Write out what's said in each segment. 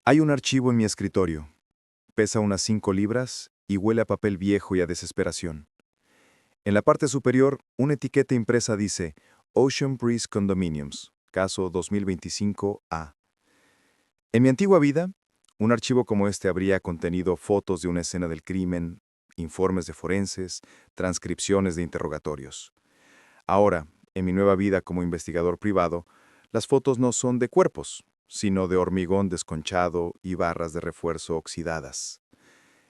Hay un archivo en mi escritorio. Pesa unas 5 libras y huele a papel viejo y a desesperación. En la parte superior, una etiqueta impresa dice Ocean Breeze Condominiums, caso 2025-A. En mi antigua vida, un archivo como este habría contenido fotos de una escena del crimen, informes de forenses, transcripciones de interrogatorios. Ahora, en mi nueva vida como investigador privado, las fotos no son de cuerpos, sino de hormigón desconchado y barras de refuerzo oxidadas.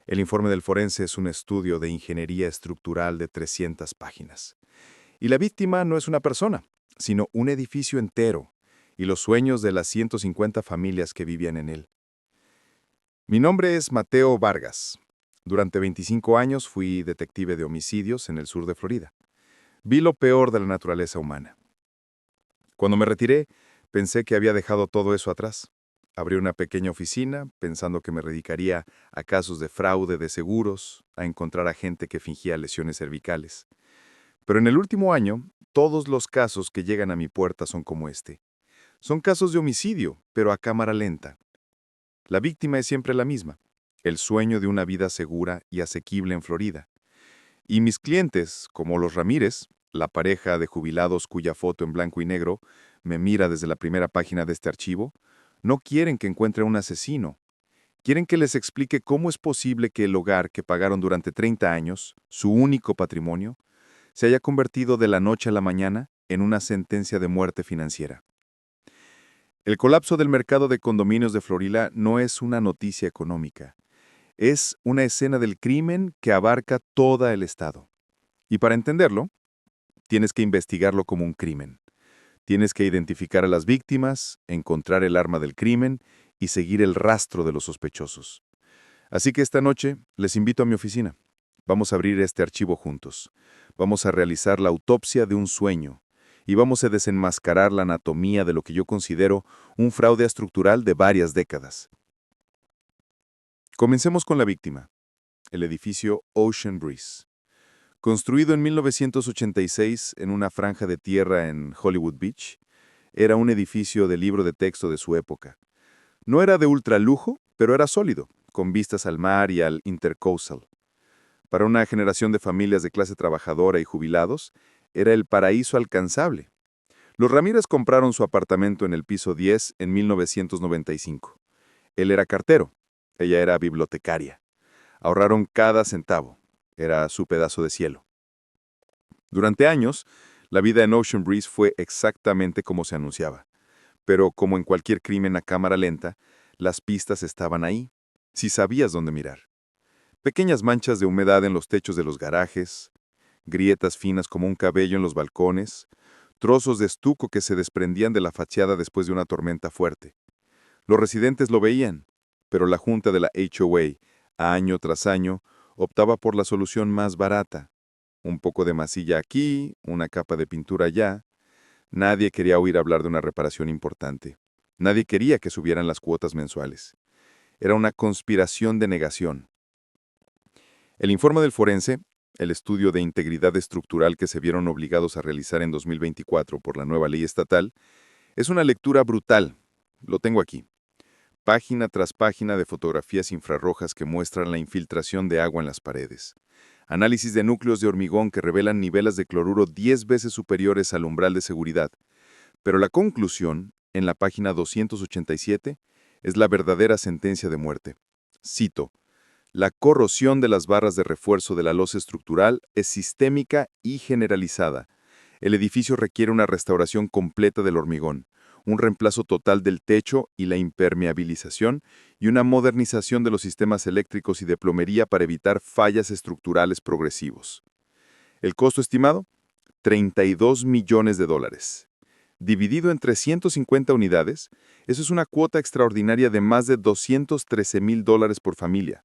El informe del forense es un estudio de ingeniería estructural de 300 páginas. Y la víctima no es una persona, sino un edificio entero y los sueños de las 150 familias que vivían en él. Mi nombre es Mateo Vargas. Durante 25 años fui detective de homicidios en el sur de Florida. Vi lo peor de la naturaleza humana. Cuando me retiré, pensé que había dejado todo eso atrás. Abrí una pequeña oficina, pensando que me dedicaría a casos de fraude de seguros, a encontrar a gente que fingía lesiones cervicales. Pero en el último año, todos los casos que llegan a mi puerta son como este. Son casos de homicidio, pero a cámara lenta. La víctima es siempre la misma, el sueño de una vida segura y asequible en Florida. Y mis clientes, como los Ramírez, la pareja de jubilados cuya foto en blanco y negro me mira desde la primera página de este archivo, no quieren que encuentre a un asesino. Quieren que les explique cómo es posible que el hogar que pagaron durante 30 años, su único patrimonio, se haya convertido de la noche a la mañana en una sentencia de muerte financiera. El colapso del mercado de condominios de Florida no es una noticia económica. Es una escena del crimen que abarca todo el estado. Y para entenderlo, tienes que investigarlo como un crimen. Tienes que identificar a las víctimas, encontrar el arma del crimen y seguir el rastro de los sospechosos. Así que esta noche les invito a mi oficina. Vamos a abrir este archivo juntos. Vamos a realizar la autopsia de un sueño y vamos a desenmascarar la anatomía de lo que yo considero un fraude estructural de varias décadas. Comencemos con la víctima, el edificio Ocean Breeze. Construido en 1986 en una franja de tierra en Hollywood Beach, era un edificio de libro de texto de su época. No era de ultralujo, pero era sólido, con vistas al mar y al Intercoastal. Para una generación de familias de clase trabajadora y jubilados, era el paraíso alcanzable. Los Ramírez compraron su apartamento en el piso 10 en 1995. Él era cartero, ella era bibliotecaria. Ahorraron cada centavo. Era su pedazo de cielo. Durante años, la vida en Ocean Breeze fue exactamente como se anunciaba. Pero como en cualquier crimen a cámara lenta, las pistas estaban ahí, si sabías dónde mirar. Pequeñas manchas de humedad en los techos de los garajes, grietas finas como un cabello en los balcones, trozos de estuco que se desprendían de la fachada después de una tormenta fuerte. Los residentes lo veían, pero la junta de la HOA, año tras año, optaba por la solución más barata. Un poco de masilla aquí, una capa de pintura allá. Nadie quería oír hablar de una reparación importante. Nadie quería que subieran las cuotas mensuales. Era una conspiración de negación. El informe del forense, el estudio de integridad estructural que se vieron obligados a realizar en 2024 por la nueva ley estatal, es una lectura brutal. Lo tengo aquí. Página tras página de fotografías infrarrojas que muestran la infiltración de agua en las paredes. Análisis de núcleos de hormigón que revelan niveles de cloruro 10 veces superiores al umbral de seguridad. Pero la conclusión, en la página 287, es la verdadera sentencia de muerte. Cito: la corrosión de las barras de refuerzo de la losa estructural es sistémica y generalizada. El edificio requiere una restauración completa del hormigón, un reemplazo total del techo y la impermeabilización y una modernización de los sistemas eléctricos y de plomería para evitar fallas estructurales progresivos. El costo estimado, $32 millones. Dividido en 350 unidades, eso es una cuota extraordinaria de más de $213,000 por familia.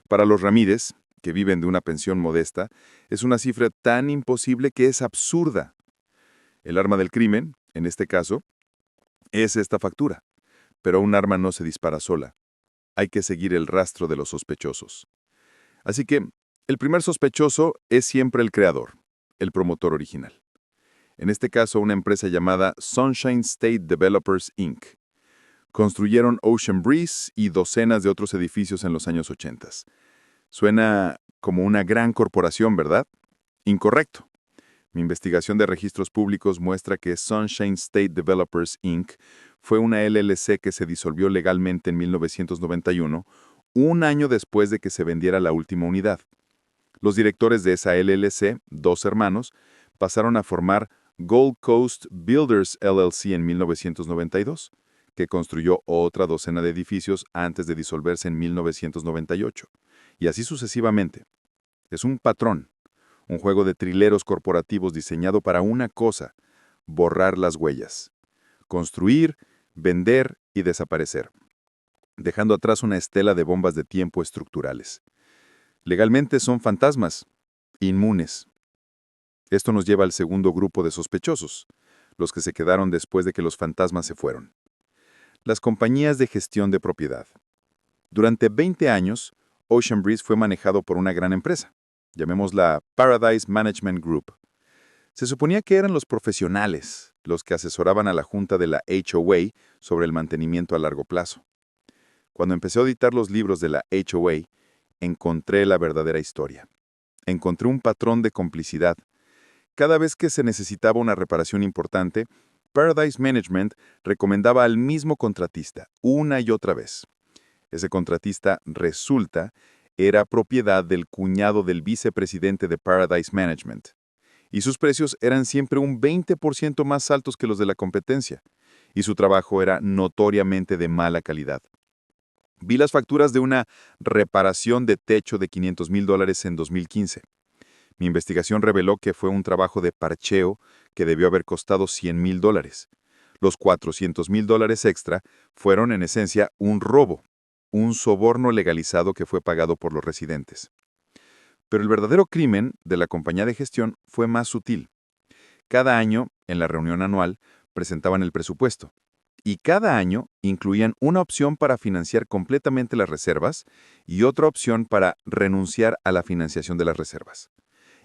Para los Ramírez, que viven de una pensión modesta, es una cifra tan imposible que es absurda. El arma del crimen, en este caso, es esta factura. Pero un arma no se dispara sola. Hay que seguir el rastro de los sospechosos. Así que, el primer sospechoso es siempre el creador, el promotor original. En este caso, una empresa llamada Sunshine State Developers, Inc. Construyeron Ocean Breeze y docenas de otros edificios en los años 80. Suena como una gran corporación, ¿verdad? Incorrecto. Mi investigación de registros públicos muestra que Sunshine State Developers, Inc. fue una LLC que se disolvió legalmente en 1991, un año después de que se vendiera la última unidad. Los directores de esa LLC, dos hermanos, pasaron a formar Gold Coast Builders LLC en 1992, que construyó otra docena de edificios antes de disolverse en 1998, y así sucesivamente. Es un patrón, un juego de trileros corporativos diseñado para una cosa: borrar las huellas, construir, vender y desaparecer, dejando atrás una estela de bombas de tiempo estructurales. Legalmente son fantasmas, inmunes. Esto nos lleva al segundo grupo de sospechosos, los que se quedaron después de que los fantasmas se fueron. Las compañías de gestión de propiedad. Durante 20 años, Ocean Breeze fue manejado por una gran empresa, llamémosla Paradise Management Group. Se suponía que eran los profesionales los que asesoraban a la junta de la HOA sobre el mantenimiento a largo plazo. Cuando empecé a auditar los libros de la HOA, encontré la verdadera historia. Encontré un patrón de complicidad. Cada vez que se necesitaba una reparación importante, Paradise Management recomendaba al mismo contratista, una y otra vez. Ese contratista, era propiedad del cuñado del vicepresidente de Paradise Management. Y sus precios eran siempre un 20% más altos que los de la competencia. Y su trabajo era notoriamente de mala calidad. Vi las facturas de una reparación de techo de $500,000 en 2015. Mi investigación reveló que fue un trabajo de parcheo que debió haber costado $100,000. Los $400,000 extra fueron en esencia un robo, un soborno legalizado que fue pagado por los residentes. Pero el verdadero crimen de la compañía de gestión fue más sutil. Cada año, en la reunión anual, presentaban el presupuesto. Y cada año incluían una opción para financiar completamente las reservas y otra opción para renunciar a la financiación de las reservas.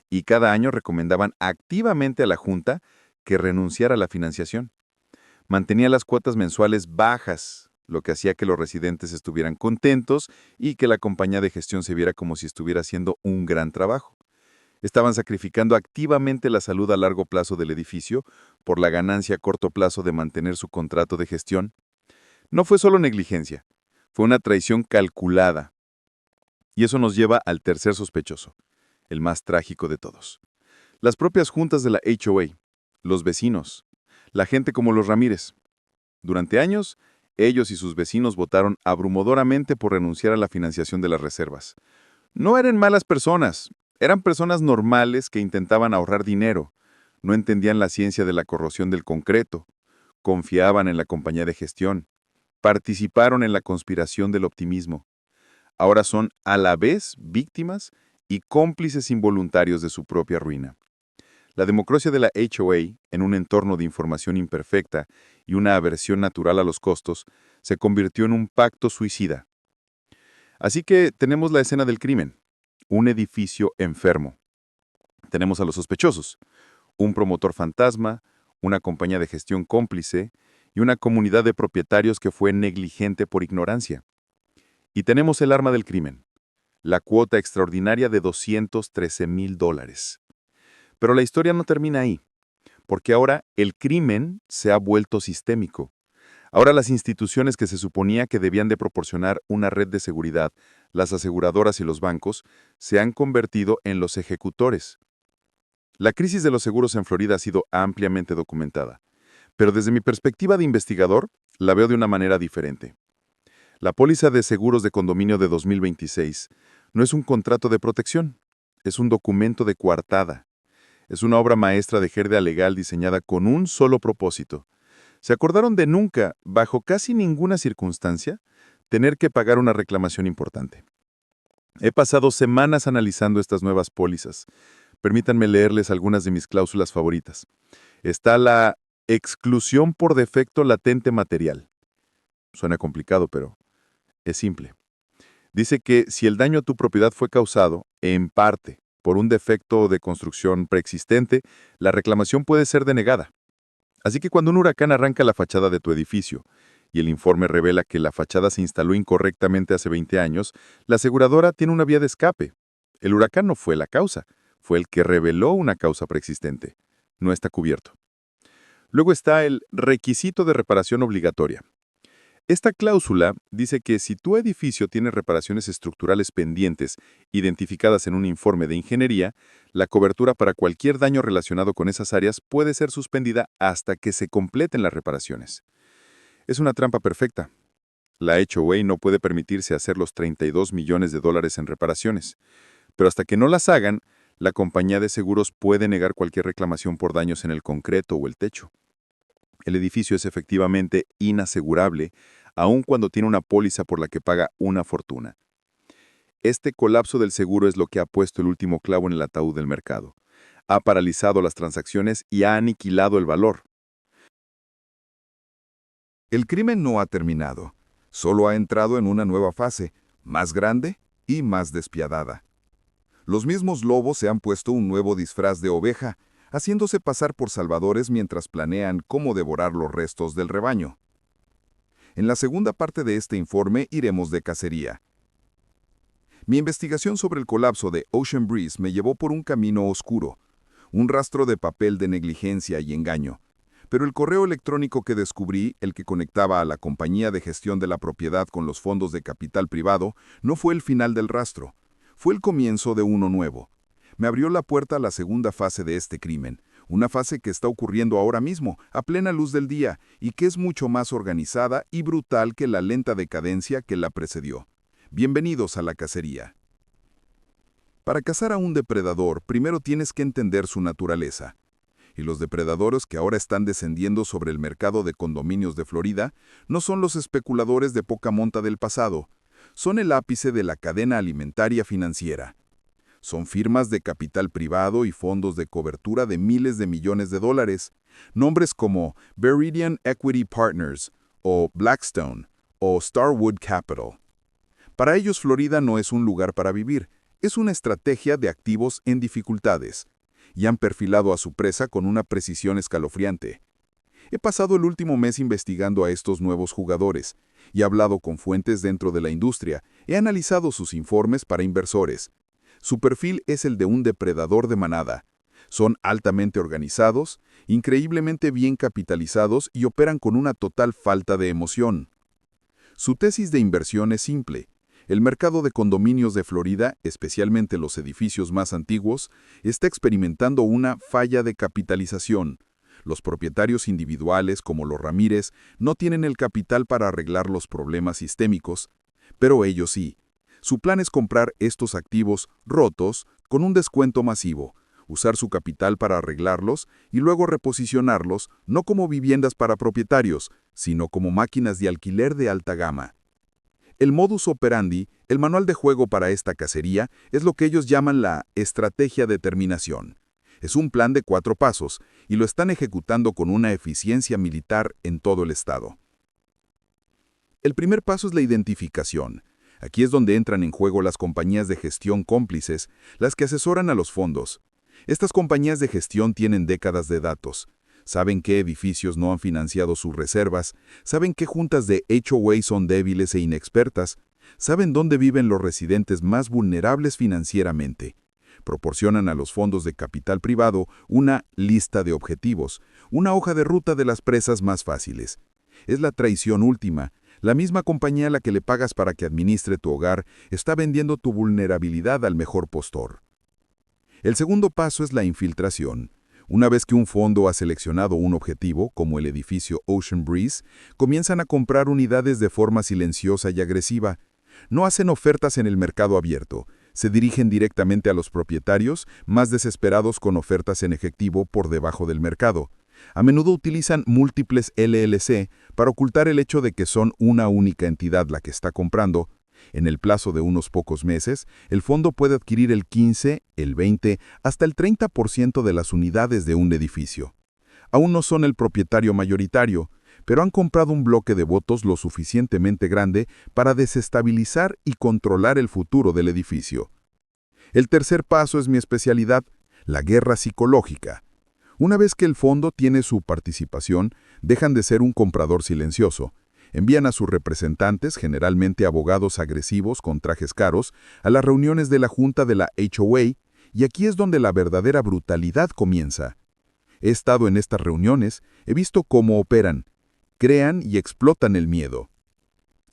Y cada año recomendaban activamente a la Junta que renunciara a la financiación. Mantenía las cuotas mensuales bajas, lo que hacía que los residentes estuvieran contentos y que la compañía de gestión se viera como si estuviera haciendo un gran trabajo. Estaban sacrificando activamente la salud a largo plazo del edificio por la ganancia a corto plazo de mantener su contrato de gestión. No fue solo negligencia, fue una traición calculada. Y eso nos lleva al tercer sospechoso, el más trágico de todos. Las propias juntas de la HOA, los vecinos, la gente como los Ramírez. Durante años, ellos y sus vecinos votaron abrumadoramente por renunciar a la financiación de las reservas. No eran malas personas, eran personas normales que intentaban ahorrar dinero, no entendían la ciencia de la corrosión del concreto, confiaban en la compañía de gestión, participaron en la conspiración del optimismo. Ahora son a la vez víctimas y cómplices involuntarios de su propia ruina. La democracia de la HOA, en un entorno de información imperfecta y una aversión natural a los costos, se convirtió en un pacto suicida. Así que tenemos la escena del crimen, un edificio enfermo. Tenemos a los sospechosos, un promotor fantasma, una compañía de gestión cómplice y una comunidad de propietarios que fue negligente por ignorancia. Y tenemos el arma del crimen, la cuota extraordinaria de $213,000. Pero la historia no termina ahí, porque ahora el crimen se ha vuelto sistémico. Ahora las instituciones que se suponía que debían de proporcionar una red de seguridad, las aseguradoras y los bancos, se han convertido en los ejecutores. La crisis de los seguros en Florida ha sido ampliamente documentada, pero desde mi perspectiva de investigador, la veo de una manera diferente. La póliza de seguros de condominio de 2026 no es un contrato de protección, es un documento de coartada. Es una obra maestra de jerga legal diseñada con un solo propósito. Se acordaron de nunca, bajo casi ninguna circunstancia, tener que pagar una reclamación importante. He pasado semanas analizando estas nuevas pólizas. Permítanme leerles algunas de mis cláusulas favoritas. Está la exclusión por defecto latente material. Suena complicado, pero es simple. Dice que si el daño a tu propiedad fue causado, en parte, por un defecto de construcción preexistente, la reclamación puede ser denegada. Así que cuando un huracán arranca la fachada de tu edificio y el informe revela que la fachada se instaló incorrectamente hace 20 años, la aseguradora tiene una vía de escape. El huracán no fue la causa, fue el que reveló una causa preexistente. No está cubierto. Luego está el requisito de reparación obligatoria. Esta cláusula dice que si tu edificio tiene reparaciones estructurales pendientes identificadas en un informe de ingeniería, la cobertura para cualquier daño relacionado con esas áreas puede ser suspendida hasta que se completen las reparaciones. Es una trampa perfecta. La HOA no puede permitirse hacer los 32 millones de dólares en reparaciones, pero hasta que no las hagan, la compañía de seguros puede negar cualquier reclamación por daños en el concreto o el techo. El edificio es efectivamente inasegurable, aun cuando tiene una póliza por la que paga una fortuna. Este colapso del seguro es lo que ha puesto el último clavo en el ataúd del mercado. Ha paralizado las transacciones y ha aniquilado el valor. El crimen no ha terminado, solo ha entrado en una nueva fase, más grande y más despiadada. Los mismos lobos se han puesto un nuevo disfraz de oveja, haciéndose pasar por salvadores mientras planean cómo devorar los restos del rebaño. En la segunda parte de este informe iremos de cacería. Mi investigación sobre el colapso de Ocean Breeze me llevó por un camino oscuro, un rastro de papel de negligencia y engaño. Pero el correo electrónico que descubrí, el que conectaba a la compañía de gestión de la propiedad con los fondos de capital privado, no fue el final del rastro, fue el comienzo de uno nuevo. Me abrió la puerta a la segunda fase de este crimen, una fase que está ocurriendo ahora mismo, a plena luz del día, y que es mucho más organizada y brutal que la lenta decadencia que la precedió. Bienvenidos a la cacería. Para cazar a un depredador, primero tienes que entender su naturaleza. Y los depredadores que ahora están descendiendo sobre el mercado de condominios de Florida no son los especuladores de poca monta del pasado, son el ápice de la cadena alimentaria financiera. Son firmas de capital privado y fondos de cobertura de miles de millones de dólares, nombres como Veridian Equity Partners, o Blackstone, o Starwood Capital. Para ellos Florida no es un lugar para vivir, es una estrategia de activos en dificultades, y han perfilado a su presa con una precisión escalofriante. He pasado el último mes investigando a estos nuevos jugadores, y he hablado con fuentes dentro de la industria, he analizado sus informes para inversores. Su perfil es el de un depredador de manada. Son altamente organizados, increíblemente bien capitalizados y operan con una total falta de emoción. Su tesis de inversión es simple. El mercado de condominios de Florida, especialmente los edificios más antiguos, está experimentando una falla de capitalización. Los propietarios individuales, como los Ramírez, no tienen el capital para arreglar los problemas sistémicos, pero ellos sí. Su plan es comprar estos activos rotos con un descuento masivo, usar su capital para arreglarlos y luego reposicionarlos no como viviendas para propietarios, sino como máquinas de alquiler de alta gama. El modus operandi, el manual de juego para esta cacería, es lo que ellos llaman la estrategia de terminación. Es un plan de 4 pasos y lo están ejecutando con una eficiencia militar en todo el estado. El primer paso es la identificación. Aquí es donde entran en juego las compañías de gestión cómplices, las que asesoran a los fondos. Estas compañías de gestión tienen décadas de datos. Saben qué edificios no han financiado sus reservas, saben qué juntas de HOA son débiles e inexpertas, saben dónde viven los residentes más vulnerables financieramente. Proporcionan a los fondos de capital privado una lista de objetivos, una hoja de ruta de las presas más fáciles. Es la traición última. La misma compañía a la que le pagas para que administre tu hogar está vendiendo tu vulnerabilidad al mejor postor. El segundo paso es la infiltración. Una vez que un fondo ha seleccionado un objetivo, como el edificio Ocean Breeze, comienzan a comprar unidades de forma silenciosa y agresiva. No hacen ofertas en el mercado abierto. Se dirigen directamente a los propietarios, más desesperados con ofertas en efectivo por debajo del mercado. A menudo utilizan múltiples LLC para ocultar el hecho de que son una única entidad la que está comprando. En el plazo de unos pocos meses, el fondo puede adquirir el 15, el 20, hasta el 30% de las unidades de un edificio. Aún no son el propietario mayoritario, pero han comprado un bloque de votos lo suficientemente grande para desestabilizar y controlar el futuro del edificio. El tercer paso es mi especialidad, la guerra psicológica. Una vez que el fondo tiene su participación, dejan de ser un comprador silencioso. Envían a sus representantes, generalmente abogados agresivos con trajes caros, a las reuniones de la junta de la HOA, y aquí es donde la verdadera brutalidad comienza. He estado en estas reuniones, he visto cómo operan, crean y explotan el miedo.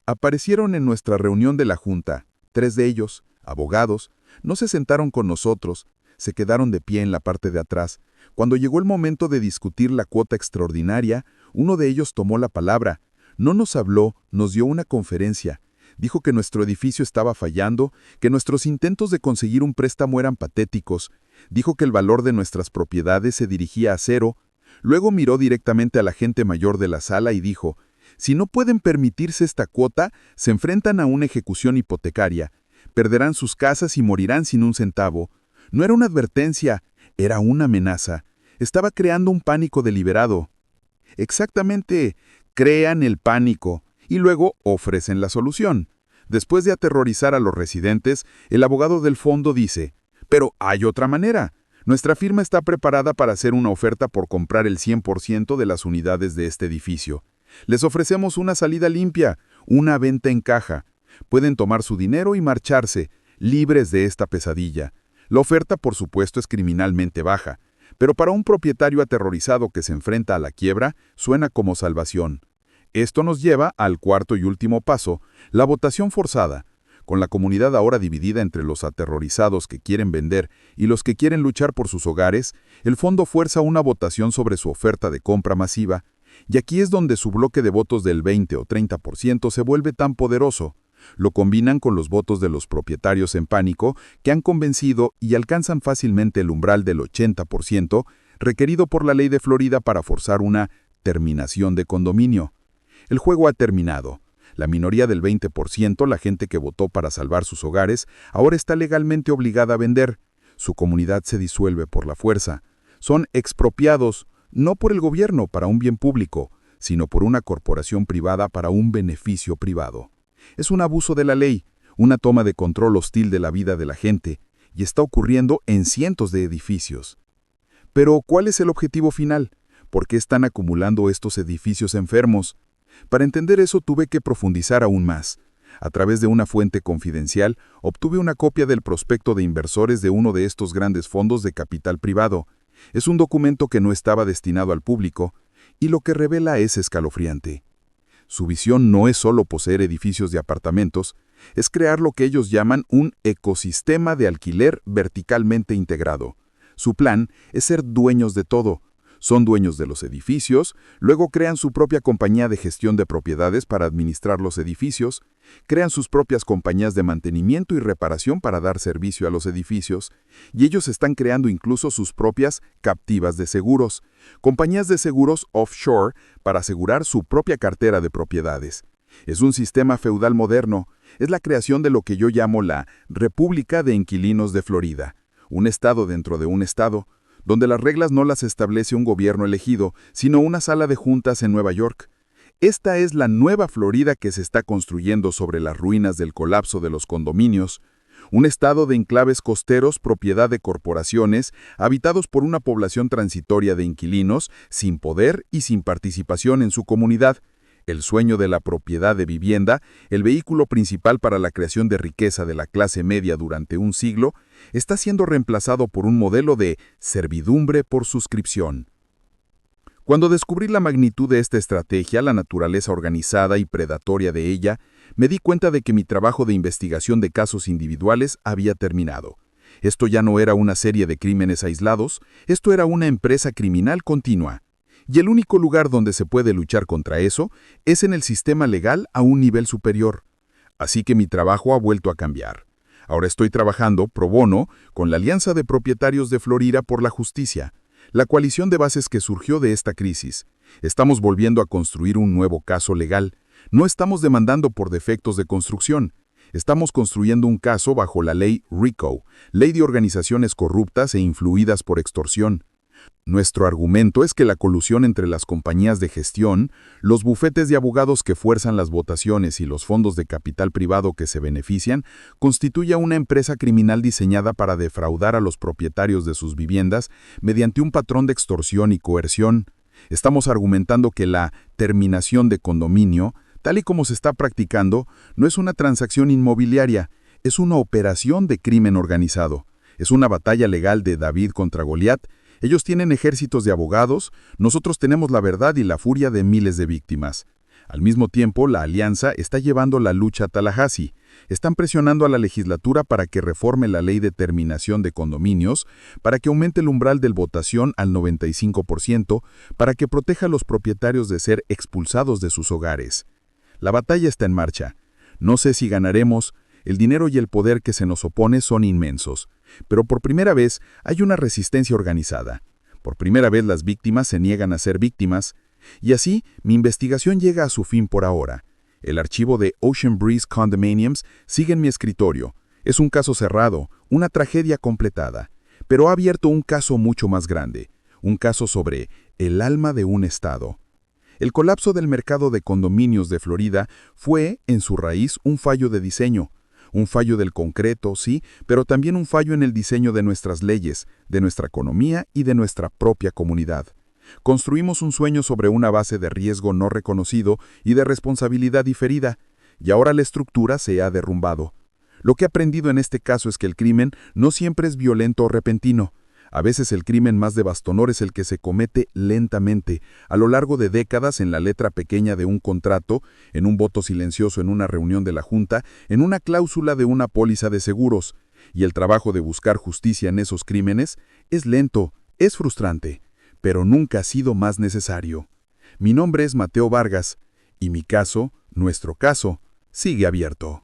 Aparecieron en nuestra reunión de la junta, 3 de ellos, abogados, no se sentaron con nosotros, se quedaron de pie en la parte de atrás. Cuando llegó el momento de discutir la cuota extraordinaria, uno de ellos tomó la palabra. No nos habló, nos dio una conferencia. Dijo que nuestro edificio estaba fallando, que nuestros intentos de conseguir un préstamo eran patéticos. Dijo que el valor de nuestras propiedades se dirigía a cero. Luego miró directamente a la gente mayor de la sala y dijo, si no pueden permitirse esta cuota, se enfrentan a una ejecución hipotecaria. Perderán sus casas y morirán sin un centavo. No era una advertencia, era una amenaza. Estaba creando un pánico deliberado. Exactamente, crean el pánico y luego ofrecen la solución. Después de aterrorizar a los residentes, el abogado del fondo dice, pero hay otra manera. Nuestra firma está preparada para hacer una oferta por comprar el 100% de las unidades de este edificio. Les ofrecemos una salida limpia, una venta en caja. Pueden tomar su dinero y marcharse, libres de esta pesadilla. La oferta, por supuesto, es criminalmente baja, pero para un propietario aterrorizado que se enfrenta a la quiebra, suena como salvación. Esto nos lleva al cuarto y último paso, la votación forzada. Con la comunidad ahora dividida entre los aterrorizados que quieren vender y los que quieren luchar por sus hogares, el fondo fuerza una votación sobre su oferta de compra masiva, y aquí es donde su bloque de votos del 20 o 30% se vuelve tan poderoso. Lo combinan con los votos de los propietarios en pánico que han convencido y alcanzan fácilmente el umbral del 80% requerido por la ley de Florida para forzar una terminación de condominio. El juego ha terminado. La minoría del 20%, la gente que votó para salvar sus hogares, ahora está legalmente obligada a vender. Su comunidad se disuelve por la fuerza. Son expropiados, no por el gobierno para un bien público, sino por una corporación privada para un beneficio privado. Es un abuso de la ley, una toma de control hostil de la vida de la gente, y está ocurriendo en cientos de edificios. Pero, ¿cuál es el objetivo final? ¿Por qué están acumulando estos edificios enfermos? Para entender eso tuve que profundizar aún más. A través de una fuente confidencial, obtuve una copia del prospecto de inversores de uno de estos grandes fondos de capital privado. Es un documento que no estaba destinado al público, y lo que revela es escalofriante. Su visión no es solo poseer edificios de apartamentos, es crear lo que ellos llaman un ecosistema de alquiler verticalmente integrado. Su plan es ser dueños de todo. Son dueños de los edificios, luego crean su propia compañía de gestión de propiedades para administrar los edificios, crean sus propias compañías de mantenimiento y reparación para dar servicio a los edificios, y ellos están creando incluso sus propias captivas de seguros, compañías de seguros offshore para asegurar su propia cartera de propiedades. Es un sistema feudal moderno, es la creación de lo que yo llamo la República de Inquilinos de Florida, un estado dentro de un estado, donde las reglas no las establece un gobierno elegido, sino una sala de juntas en Nueva York. Esta es la nueva Florida que se está construyendo sobre las ruinas del colapso de los condominios, un estado de enclaves costeros propiedad de corporaciones, habitados por una población transitoria de inquilinos, sin poder y sin participación en su comunidad. El sueño de la propiedad de vivienda, el vehículo principal para la creación de riqueza de la clase media durante un siglo, está siendo reemplazado por un modelo de servidumbre por suscripción. Cuando descubrí la magnitud de esta estrategia, la naturaleza organizada y predatoria de ella, me di cuenta de que mi trabajo de investigación de casos individuales había terminado. Esto ya no era una serie de crímenes aislados, esto era una empresa criminal continua. Y el único lugar donde se puede luchar contra eso es en el sistema legal a un nivel superior. Así que mi trabajo ha vuelto a cambiar. Ahora estoy trabajando pro bono con la Alianza de Propietarios de Florida por la Justicia, la coalición de bases que surgió de esta crisis. Estamos volviendo a construir un nuevo caso legal. No estamos demandando por defectos de construcción. Estamos construyendo un caso bajo la ley RICO, Ley de Organizaciones Corruptas e Influidas por Extorsión. Nuestro argumento es que la colusión entre las compañías de gestión, los bufetes de abogados que fuerzan las votaciones y los fondos de capital privado que se benefician, constituye una empresa criminal diseñada para defraudar a los propietarios de sus viviendas mediante un patrón de extorsión y coerción. Estamos argumentando que la terminación de condominio Tal y como se está practicando, no es una transacción inmobiliaria, es una operación de crimen organizado. Es una batalla legal de David contra Goliat. Ellos tienen ejércitos de abogados, nosotros tenemos la verdad y la furia de miles de víctimas. Al mismo tiempo, la alianza está llevando la lucha a Tallahassee. Están presionando a la legislatura para que reforme la ley de terminación de condominios, para que aumente el umbral de votación al 95%, para que proteja a los propietarios de ser expulsados de sus hogares. La batalla está en marcha. No sé si ganaremos, el dinero y el poder que se nos opone son inmensos, pero por primera vez hay una resistencia organizada. Por primera vez las víctimas se niegan a ser víctimas, y así mi investigación llega a su fin por ahora. El archivo de Ocean Breeze Condominiums sigue en mi escritorio. Es un caso cerrado, una tragedia completada, pero ha abierto un caso mucho más grande, un caso sobre el alma de un estado. El colapso del mercado de condominios de Florida fue, en su raíz, un fallo de diseño. Un fallo del concreto, sí, pero también un fallo en el diseño de nuestras leyes, de nuestra economía y de nuestra propia comunidad. Construimos un sueño sobre una base de riesgo no reconocido y de responsabilidad diferida, y ahora la estructura se ha derrumbado. Lo que he aprendido en este caso es que el crimen no siempre es violento o repentino. A veces el crimen más devastador es el que se comete lentamente, a lo largo de décadas en la letra pequeña de un contrato, en un voto silencioso en una reunión de la Junta, en una cláusula de una póliza de seguros. Y el trabajo de buscar justicia en esos crímenes es lento, es frustrante, pero nunca ha sido más necesario. Mi nombre es Mateo Vargas, y mi caso, nuestro caso, sigue abierto.